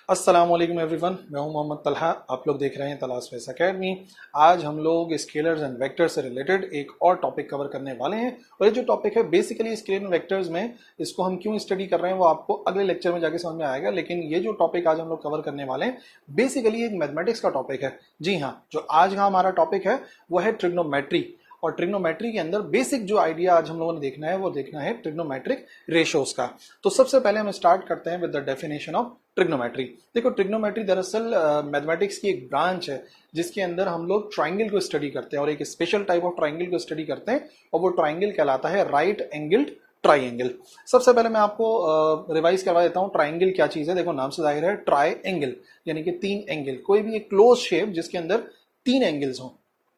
अस्सलाम वालेकुम एवरीवन, मैं हूं मोहम्मद तलहा। आप लोग देख रहे हैं तलाश स्पेस एकेडमी। आज हम लोग स्केलर्स एंड वेक्टर्स से रिलेटेड एक और टॉपिक कवर करने वाले हैं। और ये जो टॉपिक है बेसिकली स्केलर एंड वेक्टर्स में, इसको हम क्यों स्टडी कर रहे हैं वो आपको अगले लेक्चर में जाके समझ में आएगा। लेकिन ये जो टॉपिक आज हम लोग कवर करने वाले हैं बेसिकली एक मैथमेटिक्स का टॉपिक है। जी हाँ, जो आज का हमारा टॉपिक है वो है ट्रिग्नोमेट्री। और ट्रिग्नोमेट्री के अंदर बेसिक जो आइडिया आज हम लोगों ने देखना है वो देखना है ट्रिग्नोमेट्रिक रेशोस का। तो सबसे पहले हम स्टार्ट करते हैं with the definition of trigonometry. देखो, ट्रिग्नोमेट्री दरअसल मैथमेटिक्स की एक ब्रांच है जिसके अंदर हम लोग ट्राइंगल को स्टडी करते हैं और एक स्पेशल टाइप ऑफ ट्राइंगल को स्टडी करते हैं और वो ट्राइंगल कहलाता है राइट एंगल्ड ट्राइंगल। सबसे पहले मैं आपको रिवाइज करवा देता हूँ ट्राइंगल क्या चीज है। देखो, नाम से जाहिर है ट्राई एंगल यानी कि तीन एंगल, कोई भी एक क्लोज शेप जिसके अंदर तीन एंगल्स हों,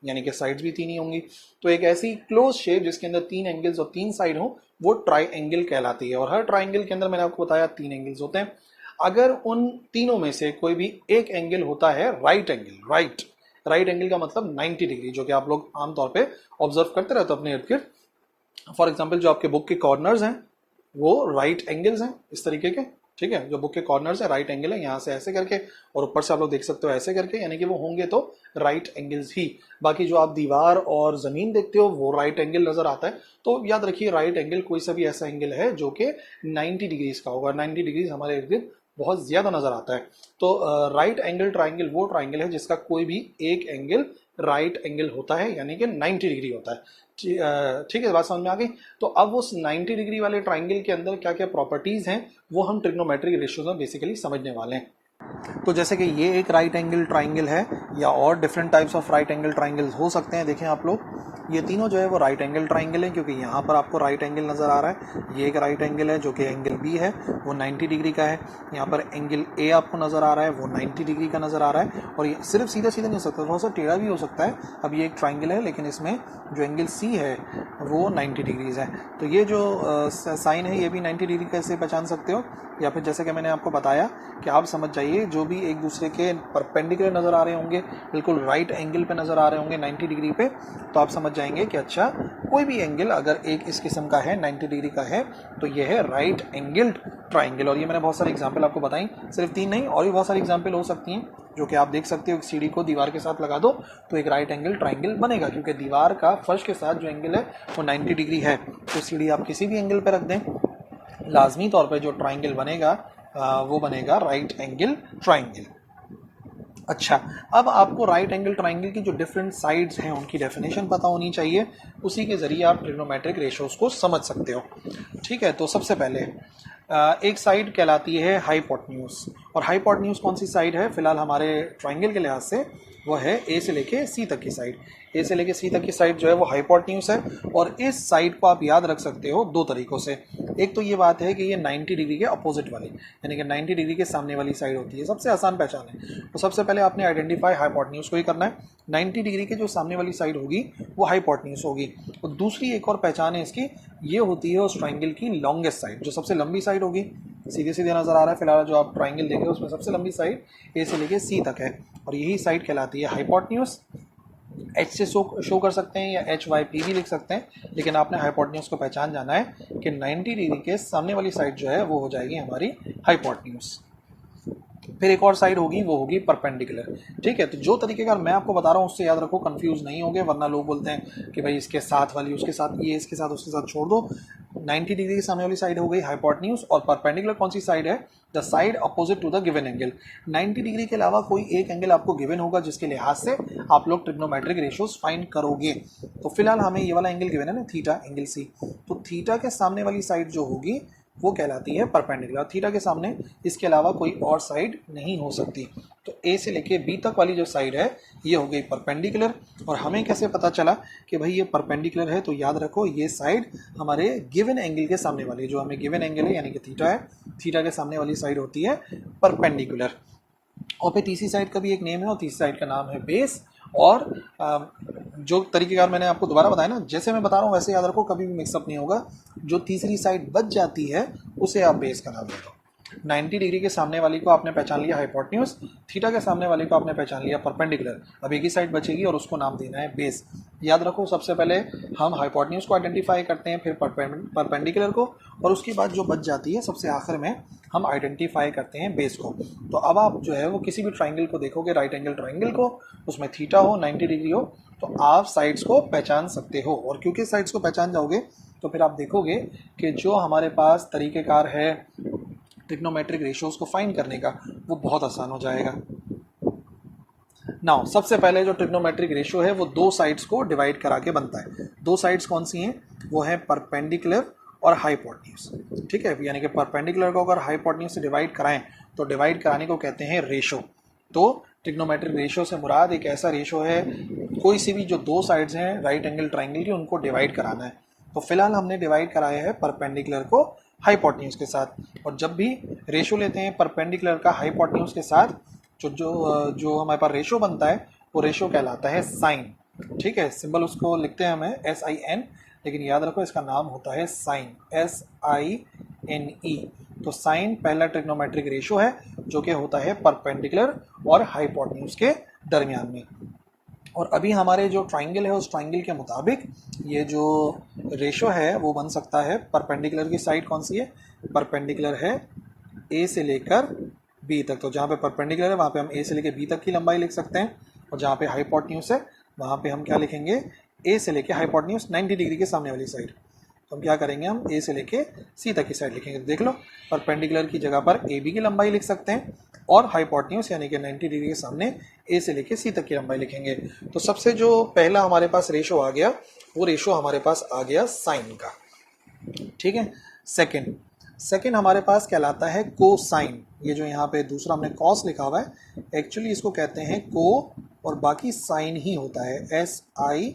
यानी कि साइड्स भी तीन ही होंगी। तो एक ऐसी क्लोज शेप जिसके अंदर तीन एंगल्स और तीन साइड हो वो ट्राई एंगल कहलाती है। और हर ट्राइंगल के अंदर मैंने आपको बताया तीन एंगल्स होते हैं। अगर उन तीनों में से कोई भी एक एंगल होता है राइट एंगल, राइट एंगल का मतलब 90 डिग्री, जो कि आप लोग आमतौर पे ऑब्जर्व करते रहते हो अपने इर्द गिर्द। फॉर एग्जाम्पल, जो आपके बुक के कॉर्नर्स हैं वो राइट एंगल्स हैं इस तरीके के। ठीक है, जो बुक के कॉर्नर्स है राइट एंगल है, यहाँ से ऐसे करके और ऊपर से आप लोग देख सकते हो ऐसे करके, यानी कि वो होंगे तो राइट एंगल्स ही। बाकी जो आप दीवार और जमीन देखते हो वो राइट एंगल नजर आता है। तो याद रखिए, राइट एंगल कोई सा भी ऐसा एंगल है जो कि 90 डिग्रीज का होगा। 90 डिग्रीज हमारे इर्द गिर्द बहुत ज्यादा नजर आता है। तो राइट एंगल ट्राइंगल वो ट्राइंगल है जिसका कोई भी एक एंगल राइट एंगल होता है, यानी कि 90 डिग्री होता है। ठीक है, बात समझ में आ गई। तो अब उस 90 डिग्री वाले ट्राइंगल के अंदर क्या क्या प्रॉपर्टीज हैं वो हम ट्रिग्नोमेट्रिक रेशियोज में बेसिकली समझने वाले हैं। तो जैसे कि ये एक राइट एंगल ट्राइंगल है, या और different types of right angle triangles हो सकते हैं। देखें आप लोग, ये तीनों जो है वो राइट एंगल ट्राइंगल है, क्योंकि यहाँ पर आपको राइट एंगल नजर आ रहा है। ये एक राइट एंगल है जो कि एंगल बी है, वो 90 डिग्री का है। यहाँ पर एंगल ए आपको नजर आ रहा है, वो 90 डिग्री का नजर आ रहा है। और ये सिर्फ सीधा सीधा नहीं हो सकता, थोड़ा सा टेढ़ा भी हो सकता है। अब ये एक ट्राइंगल है लेकिन इसमें जो एंगल सी है वो 90 डिग्रीज है। तो ये जो साइन है ये भी 90 डिग्री कैसे पहचान सकते हो, या फिर जैसे कि मैंने आपको बताया कि आप समझ जाइए जो भी एक दूसरे के परपेंडिकुलर नजर आ रहे होंगे, बिल्कुल राइट एंगल पे नजर आ रहे होंगे 90 डिग्री पे, तो आप समझ जाएंगे कि अच्छा, कोई भी एंगल अगर एक इस किस्म का है 90 डिग्री का है तो ये है राइट एंगल्ड ट्राइंगल। और ये मैंने बहुत सारे एग्जाम्पल आपको बताई, सिर्फ तीन नहीं और भी बहुत सारी एग्जाम्पल हो सकती हैं जो कि आप देख सकते हो। एक सीढ़ी को दीवार के साथ लगा दो तो एक राइट एंगल ट्राइंगल बनेगा, क्योंकि दीवार का फर्श के साथ जो एंगल है वो 90 डिग्री है। तो सीढ़ी आप किसी भी एंगल पे रख दें, लाजमी तौर पे जो ट्राइंगल बनेगा वो बनेगा राइट एंगल ट्राइंगल। अच्छा, अब आपको राइट एंगल ट्राइंगल की जो डिफरेंट साइड्स हैं उनकी डेफिनेशन पता होनी चाहिए, उसी के जरिए आप ट्रिग्नोमेट्रिक रेशियोज को समझ सकते हो। ठीक है, तो सबसे पहले एक साइड कहलाती है हाइपोटेन्यूज। और हाइपोटेन्यूज कौन सी साइड है फिलहाल हमारे ट्राइंगल के लिहाज से, वो है ए से लेके सी तक की साइड। ए से लेके सी तक की साइड जो है वो हाइपोटेन्यूज है। और इस साइड को आप याद रख सकते हो दो तरीकों से। एक तो ये बात है कि ये 90 डिग्री के अपोजिट वाली, यानी कि 90 डिग्री के सामने वाली साइड होती है। सबसे आसान पहचान है। तो सबसे पहले आपने आइडेंटिफाई हाइपोटेन्यूज को ही करना है। 90 डिग्री के जो सामने वाली साइड होगी वो हाइपोटेन्यूज होगी। और दूसरी एक और पहचान है इसकी, ये होती है उस ट्राइंगल की लॉन्गेस्ट साइड, जो सबसे लंबी साइड होगी। सीधे सीधे नजर आ रहा है फिलहाल जो आप ट्राइंगल देख रहे हो, उसमें सबसे लंबी साइड ए से लेके सी तक है और यही साइड कहलाती है हाइपोटेन्यूज। एच से शो कर सकते हैं या एच वाई पी भी लिख सकते हैं, लेकिन आपने हाइपोटेन्यूज को पहचान जाना है कि 90 डिग्री के सामने वाली साइड जो है वो हो जाएगी हमारी हाइपोटेन्यूज। फिर एक और साइड होगी, वो होगी परपेंडिकुलर। ठीक है, तो जो तरीके का मैं आपको बता रहा हूँ उससे याद रखो, कंफ्यूज नहीं होगे, वरना लोग बोलते हैं कि भाई इसके साथ वाली उसके साथ, ये इसके साथ उसके साथ छोड़ दो। 90 डिग्री की सामने वाली साइड हो गई हाइपोटेन्यूज, और परपेंडिकुलर कौन सी साइड है, the side opposite to the given angle. 90 degree के अलावा कोई एक एंगल आपको गिवन होगा जिसके लिहाज से आप लोग ट्रिग्नोमेट्रिक रेशियोज फाइंड करोगे। तो फिलहाल हमें ये वाला एंगल गिवन है ना, थीटा, एंगल सी। तो थीटा के सामने वाली साइड जो होगी वो कहलाती है परपेंडिकुलर। थीटा के सामने इसके अलावा कोई और साइड नहीं हो सकती। तो ए से लेके बी तक वाली जो साइड है ये हो गई परपेंडिकुलर। और हमें कैसे पता चला कि भाई ये परपेंडिकुलर है, तो याद रखो ये साइड हमारे गिवन एंगल के सामने वाली, जो हमें गिवन एंगल है यानी कि थीटा है, थीटा के सामने वाली साइड होती है परपेंडिकुलर। और फिर तीसरी साइड का भी एक नेम है और तीसरी साइड का नाम है बेस। और जो तरीकेकार मैंने आपको दोबारा बताया ना, जैसे मैं बता रहा हूँ वैसे याद रखो, कभी भी मिक्सअप नहीं होगा। जो तीसरी साइड बच जाती है उसे आप बेस का नाम दे दो। 90 डिग्री के सामने वाली को आपने पहचान लिया हाइपोटेन्यूज, थीटा के सामने वाली को आपने पहचान लिया परपेंडिकुलर। अब एक ही साइड बचेगी और उसको नाम देना है बेस। याद रखो, सबसे पहले हम हाइपोटेन्यूज को आइडेंटिफाई करते हैं, फिर परपेंडिकुलर को, और उसके बाद जो बच जाती है सबसे आखिर में हम आइडेंटिफाई करते हैं बेस को। तो अब आप जो है वो किसी भी ट्राइंगल को देखोगे, राइट एंगल ट्राइंगल को, उसमें थीटा हो, 90 डिग्री हो, तो आप साइड्स को पहचान सकते हो। और क्योंकि साइड्स को पहचान जाओगे तो फिर आप देखोगे कि जो हमारे पास तरीक़ेकार है ट्रिग्नोमेट्रिक रेशियोज़ को फाइंड करने का, वो बहुत आसान हो जाएगा। नाउ सबसे पहले जो ट्रिग्नोमेट्रिक रेशियो है वो दो साइड्स को डिवाइड करा के बनता है। दो साइड्स कौन सी हैं? वो है परपेंडिकुलर और हाइपोटेन्यूज। ठीक है, यानी कि परपेंडिकुलर को अगर हाइपोटेन्यूज से डिवाइड कराएं तो डिवाइड कराने को कहते हैं रेशो। तो ट्रिग्नोमेट्रिक रेशियो से मुराद एक ऐसा रेशियो है, कोई सी भी जो दो साइड्स हैं राइट एंगल ट्राइंगल की, उनको डिवाइड कराना है। तो फिलहाल हमने डिवाइड कराया है परपेंडिकुलर को हाइपोटेन्यूज के साथ। और जब भी रेशियो लेते हैं परपेंडिकुलर का हाइपोटेन्यूज के साथ, जो हमारे पास रेशियो बनता है वो रेशियो कहलाता है साइन। ठीक है, सिंबल उसको लिखते हैं हमें SIN, लेकिन याद रखो इसका नाम होता है साइन, SINE। तो साइन पहला ट्रिग्नोमेट्रिक रेशियो है जो कि होता है परपेंडिकुलर और हाइपोटेन्यूज के दरमियान में। और अभी हमारे जो ट्राइंगल है उस ट्राइंगल के मुताबिक ये जो रेशियो है वो बन सकता है। परपेंडिकुलर की साइड कौन सी है? परपेंडिकुलर है A से लेकर B तक। तो जहाँ पे परपेंडिकुलर है वहाँ पे हम A से लेकर B तक की लंबाई लिख सकते हैं, और जहाँ पे हाइपोटेन्यूज है वहाँ पे हम क्या लिखेंगे? A से लेकर हाइपोटेन्यूज 90 डिग्री के सामने वाली साइड। तो हम क्या करेंगे? हम A से लेके C तक की साइड लिखेंगे। तो देख लो, परपेंडिकुलर की जगह पर AB की लंबाई लिख सकते हैं, और हाइपोटेन्यूज यानी कि 90 डिग्री के सामने A से लेके C तक की लंबाई लिखेंगे। तो सबसे जो पहला हमारे पास रेशो आ गया, वो रेशो हमारे पास आ गया साइन का। ठीक है, सेकंड हमारे पास कहलाता है कोसाइन। ये जो यहाँ पे दूसरा हमने कॉस लिखा हुआ है, एक्चुअली इसको कहते हैं को, और बाकी साइन ही होता है, SINE।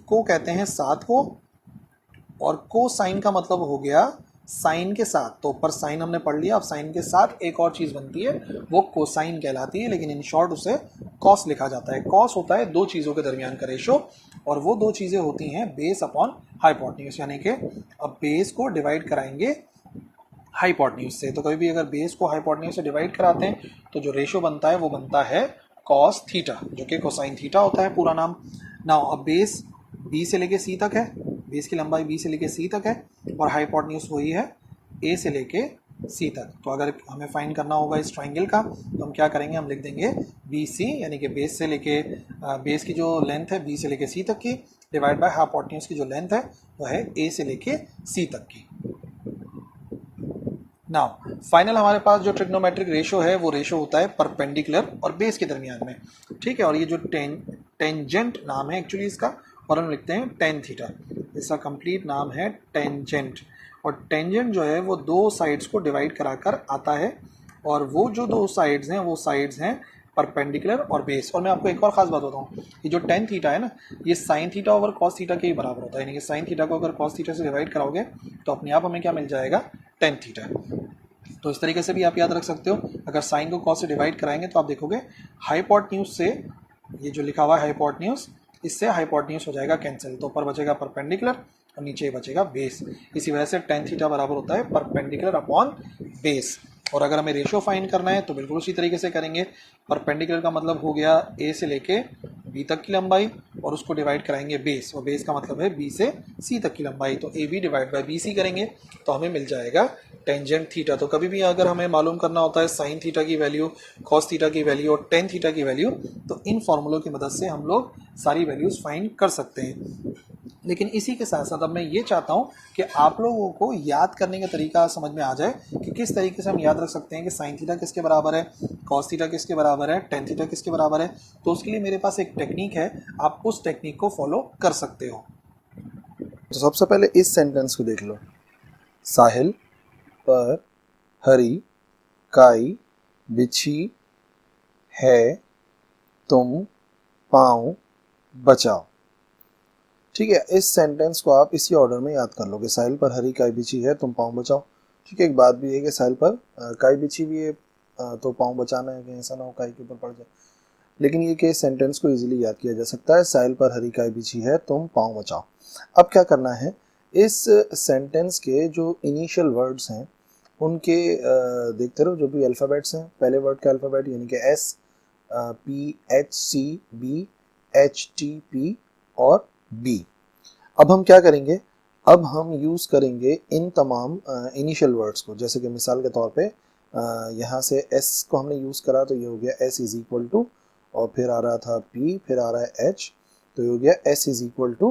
को कहते हैं साथ को, और कोसाइन का मतलब हो गया साइन के साथ। तो ऊपर साइन हमने पढ़ लिया, अब साइन के साथ एक और चीज़ बनती है वो कोसाइन कहलाती है, लेकिन इन शॉर्ट उसे कॉस लिखा जाता है। कॉस होता है दो चीज़ों के दरमियान का रेशो, और वो दो चीज़ें होती हैं बेस अपॉन हाइपोटेन्यूज। यानी कि अब बेस को डिवाइड कराएंगे हाइपोटेन्यूज से। तो कभी भी अगर बेस को हाइपोटेन्यूज से डिवाइड कराते हैं तो जो रेशो बनता है वो बनता है कॉस थीटा, जो कि कोसाइन थीटा होता है पूरा नाम। नाउ अब बेस B से लेके C तक है, बेस की लंबाई B से लेके C तक है, और हाइपोटेन्यूज वही है A से लेके C तक। तो अगर हमें फाइंड करना होगा इस ट्राइंगल का, तो हम क्या करेंगे? हम लिख देंगे BC, यानी कि बेस से लेके बेस की जो लेंथ है B से लेके C तक की, डिवाइड बाय हाइपोटेन्यूज की जो लेंथ है वो है A से लेके C तक की। नाउ फाइनल हमारे पास जो ट्रिग्नोमेट्रिक रेशियो है वो रेशियो होता है परपेंडिकुलर और बेस के दरमियान में। ठीक है, और ये जो टेंजेंट नाम है एक्चुअली इसका, और हम लिखते हैं टेन थीटा। इसका कंप्लीट नाम है टेंजेंट। और टेंजेंट जो है वो दो साइड्स को डिवाइड कराकर आता है, और वो जो दो साइड्स हैं वो साइड्स हैं परपेंडिकुलर और बेस। और मैं आपको एक और ख़ास बात बताऊँ, ये जो टेन थीटा है ना, ये sine theta over cos theta के ही बराबर होता है। यानी कि साइन थीटा को अगर कॉस थीटा से डिवाइड कराओगे तो अपने आप हमें क्या मिल जाएगा? Tan theta. तो इस तरीके से भी आप याद रख सकते हो। अगर साइन को कॉस से डिवाइड कराएंगे तो आप देखोगे हाइपोटेन्यूज से, ये जो लिखा हुआ है हाइपोटेन्यूज, इससे हाइपोटेन्यूज हो जाएगा कैंसिल। तो ऊपर बचेगा परपेंडिकुलर और नीचे बचेगा बेस। इसी वजह से टेन थीटा बराबर होता है परपेंडिकुलर अपॉन बेस। और अगर हमें रेशियो फाइंड करना है तो बिल्कुल उसी तरीके से करेंगे। परपेंडिकुलर का मतलब हो गया A से लेके B तक की लंबाई, और उसको डिवाइड कराएंगे बेस, और बेस का मतलब है B से C तक की लंबाई। तो AB डिवाइड बाई BC करेंगे तो हमें मिल जाएगा टेंजेंट थीटा। तो कभी भी अगर हमें मालूम करना होता है साइन थीटा की वैल्यू, कॉस थीटा की वैल्यू और टेन थीटा की वैल्यू, तो इन फॉर्मूलों की मदद से हम लोग सारी वैल्यूज़ फाइंड कर सकते हैं। लेकिन इसी के साथ साथ अब मैं ये चाहता हूँ कि आप लोगों को याद करने का तरीका समझ में आ जाए कि किस तरीके से हम याद रख सकते हैं कि साइन थीटा किसके बराबर है, कॉस थीटा किसके बराबर है, टेन थीटा किसके बराबर है। तो उसके लिए मेरे पास एक टेक्निक है, आप उस टेक्निक को फॉलो कर सकते हो। तो सबसे पहले इस सेंटेंस को देख लो, साहिल पर हरी काई बिछी है, तुम पाँव बचाओ। ठीक है, इस सेंटेंस को आप इसी ऑर्डर में याद कर लोगे। साहिल पर हरी काई बिछी है, तुम पाँव बचाओ। ठीक है, एक बात भी है कि साहिल पर काई बिछी भी है तो पाँव बचाना है, कि ऐसा ना हो काई के ऊपर पड़ जाए। लेकिन ये कि सेंटेंस को इजीली याद किया जा सकता है। साहिल पर हरी काई बिछी है, तुम पाँव बचाओ। अब क्या करना है, इस सेंटेंस के जो इनिशियल वर्ड्स हैं उनके देखते रहो जो भी अल्फ़ाबेट्स हैं, पहले वर्ड के अल्फ़ाबेट यानी कि एस, पी, एच, सी, बी, एच, टी, पी और बी। अब हम क्या करेंगे, अब हम यूज़ करेंगे इन तमाम इनिशियल वर्ड्स को, जैसे कि मिसाल के तौर पे यहाँ से एस को हमने यूज़ करा तो ये हो गया एस इज़ इक्वल टू, और फिर आ रहा था पी, फिर आ रहा है एच, तो ये हो गया s is equal to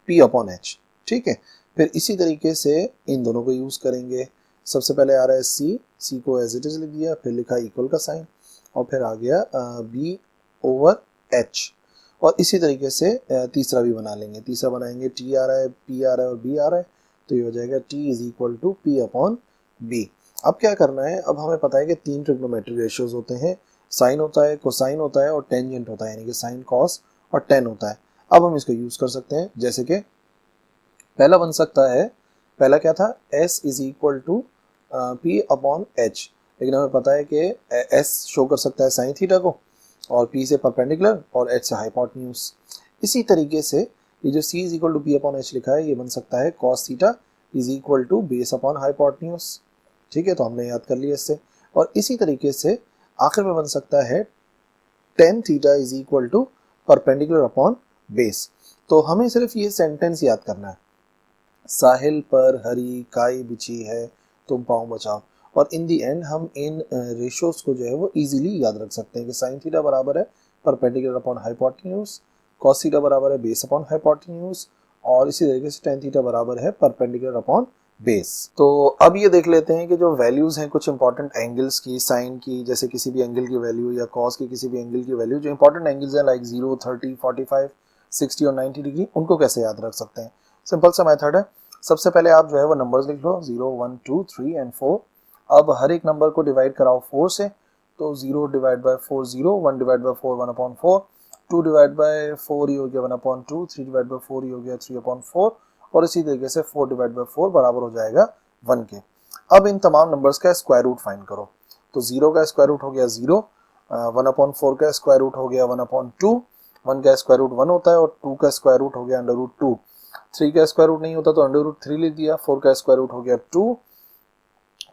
p upon h. ठीक है, फिर इसी तरीके से इन दोनों को यूज़ करेंगे। सबसे पहले आ रहा है सी, सी को एज इट इज़ लिख दिया, फिर लिखा इक्वल का साइन, और फिर आ गया बी ओवर एच। और इसी तरीके से तीसरा भी बना लेंगे, तीसरा बनाएंगे टी आ रहा है, पी आ रहा है और बी आ रहा है, तो ये हो जाएगा t is equal to p upon b. अब क्या करना है, अब हमें पता है कि 3 ट्रिग्नोमेट्रिक रेशियोज होते हैं, साइन होता है, कोसाइन होता है और टेंजेंट होता है, यानी कि साइन कॉस और टेन होता है। अब हम इसको यूज़ कर सकते हैं, जैसे कि पहला बन सकता है, पहला क्या था, s is equal to p upon h, लेकिन हमें पता है कि एस शो कर सकता है साइन थीटा को, और पी से परपेंडिकुलर और एच से हाइपोटेन्यूज। इसी तरीके से ये जो c is equal to p upon h लिखा है, ये बन सकता है cos theta is equal to base upon hypotenuse. ठीक है, तो हमने याद कर लिया इससे। और इसी तरीके से आखिर में बन सकता है tan theta is equal to perpendicular upon base. तो हमें सिर्फ ये सेंटेंस याद करना है, साहिल पर हरी काई बिछी है, तुम पाँव बचाओ। और इन दी एंड हम इन रेशियोज को जो है वो इजीली याद रख सकते हैं कि साइन थीटा बराबर है perpendicular upon hypotenuse, cos theta बराबर है बेस अपॉन हाइपोटेन्यूज, और इसी तरीके से टेन थीटा बराबर है परपेंडिकुलर अपॉन बेस। तो अब ये देख लेते हैं कि जो वैल्यूज हैं कुछ इंपॉर्टेंट एंगल्स की, साइन की, जैसे किसी भी एंगल की वैल्यू या कॉस की किसी भी एंगल की वैल्यू, जो इंपॉर्टेंट एंगल्स हैं लाइक 0, 30, 45, 60 और 90 डिग्री, उनको कैसे याद रख सकते हैं। सिंपल सा मेथड है, सबसे पहले आप जो है वो नंबर्स लिख लो 0, 1, 2, 3 एंड 4। अब हर एक नंबर को डिवाइड कराओ 4 से, तो 0 divide by 4 0, 1 divide by 4 1 upon 4, 2 divide by 4 ही हो गया 1 अपॉन 2, 3 डिवाइड बाय 4 ही हो गया 3 अपॉन 4, और इसी तरीके से 4 डिवाइड बाय 4 बराबर हो जाएगा 1 के। अब इन तमाम नंबर्स का स्क्वायर रूट फाइंड करो, तो 0 का स्क्वायर रूट हो गया 0, 1 अपॉन 4 का स्क्वायर रूट हो गया 1 अपॉन 2, 1 का स्क्वायर रूट 1 होता है और 2 का स्क्वायर रूट हो गया अंडर रूट 2, 3 का स्क्वायर रूट नहीं होता तो अंडर रूट 3 लिख दिया, 4 का स्क्वायर रूट हो गया 2,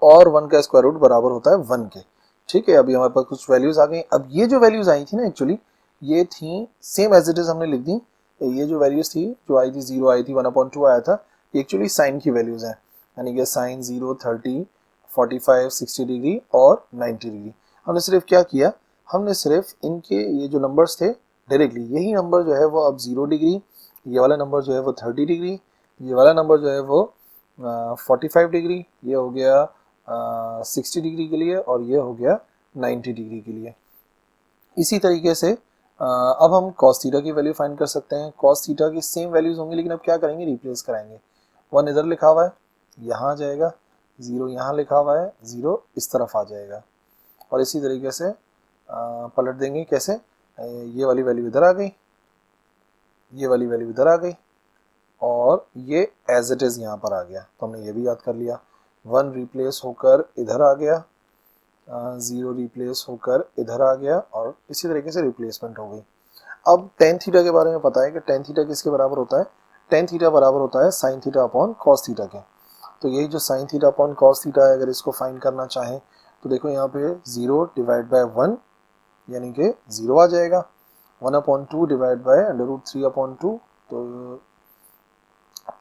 और 1 का स्क्वायर रूट बराबर होता है 1 के। ठीक है, अभी हमारे पास कुछ वैल्यूज आ गई। अब ये जो वैल्यूज आई थी ना, एक्चुअली ये थी सेम एज इट इज हमने लिख दी। ये जो वैल्यूज थी जो आई थी, 0 आई थी, 1/2 आया था, ये एक्चुअली साइन की वैल्यूज हैं, यानी कि साइन 0, 30, 45, 60 डिग्री और 90 डिग्री। हमने सिर्फ क्या किया, हमने सिर्फ इनके ये जो नंबर्स थे डायरेक्टली यही नंबर जो है वो अब 0 डिग्री, ये वाला नंबर जो है वो 30 डिग्री, ये वाला नंबर जो है वो 45 डिग्री, ये हो गया 60 डिग्री के लिए, और ये हो गया 90 डिग्री के लिए। इसी तरीके से अब हम cos थीटा की वैल्यू फाइंड कर सकते हैं। cos थीटा की सेम वैल्यूज होंगी, लेकिन अब क्या करेंगे, रिप्लेस कराएंगे। 1 इधर लिखा हुआ है, यहाँ आ जाएगा, 0 यहाँ लिखा हुआ है, 0 इस तरफ आ जाएगा, और इसी तरीके से पलट देंगे। कैसे, ये वाली वैल्यू इधर आ गई, ये वाली वैल्यू इधर आ गई, और ये एज इट इज़ यहाँ पर आ गया, तो हमने ये भी याद कर लिया। 1 रिप्लेस होकर इधर आ गया, 0 रिप्लेस होकर इधर आ गया, और इसी तरीके से रिप्लेसमेंट हो गई। अब टेन थीटा के बारे में पता है कि टेन थीटा किसके बराबर होता है, टेन थीटा बराबर होता है sine theta upon cos theta के। तो यही जो sine theta upon cos theta है, अगर इसको फाइंड करना चाहें तो देखो यहाँ पे 0 डिवाइड बाय 1 यानी कि 0 आ जाएगा, 1/2 डिवाइड बाय अंडर रूट 3/2, तो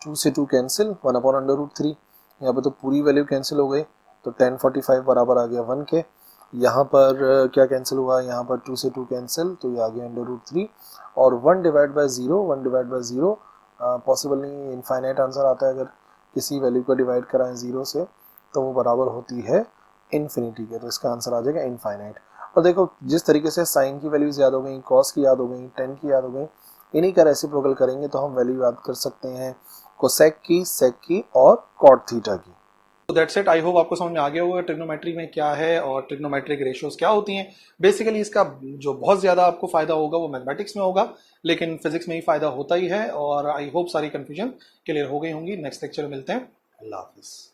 2 से 2 कैंसिल, 1/√3, यहाँ पे तो पूरी वैल्यू कैंसिल हो गई, तो 1045 बराबर आ गया 1 के। यहाँ पर क्या कैंसिल हुआ, यहाँ पर 2 से 2 कैंसिल, तो ये आ गया अंडर रूट 3, और 1 divide by 0, 1 divide by 0 possible नहीं, इनफाइनाइट आंसर आता है। अगर किसी वैल्यू को डिवाइड कराएं 0 से तो वो बराबर होती है इन्फिनिटी के, तो इसका आंसर आ जाएगा इनफाइनाइट। और देखो जिस तरीके से साइन की वैल्यूज याद हो गई, कॉस की याद हो गई, टेन की याद हो गई, इन्हीं का रेसिप्रोकल करेंगे तो हम वैल्यू याद कर सकते हैं कोसेक की, सेक की और कॉट थीटा की। तो दैट्स इट। आई होप आपको समझ में आ गया होगा ट्रिग्नोमेट्री में क्या है और ट्रिग्नोमेट्रिक रेशियोज क्या होती हैं। बेसिकली इसका जो बहुत ज़्यादा आपको फायदा होगा वो मैथमेटिक्स में होगा, लेकिन फिजिक्स में ही फायदा होता ही है। और आई होप सारी कंफ्यूजन क्लियर हो गई होंगी। नेक्स्ट लेक्चर में मिलते हैं। अल्लाह हाफिज़।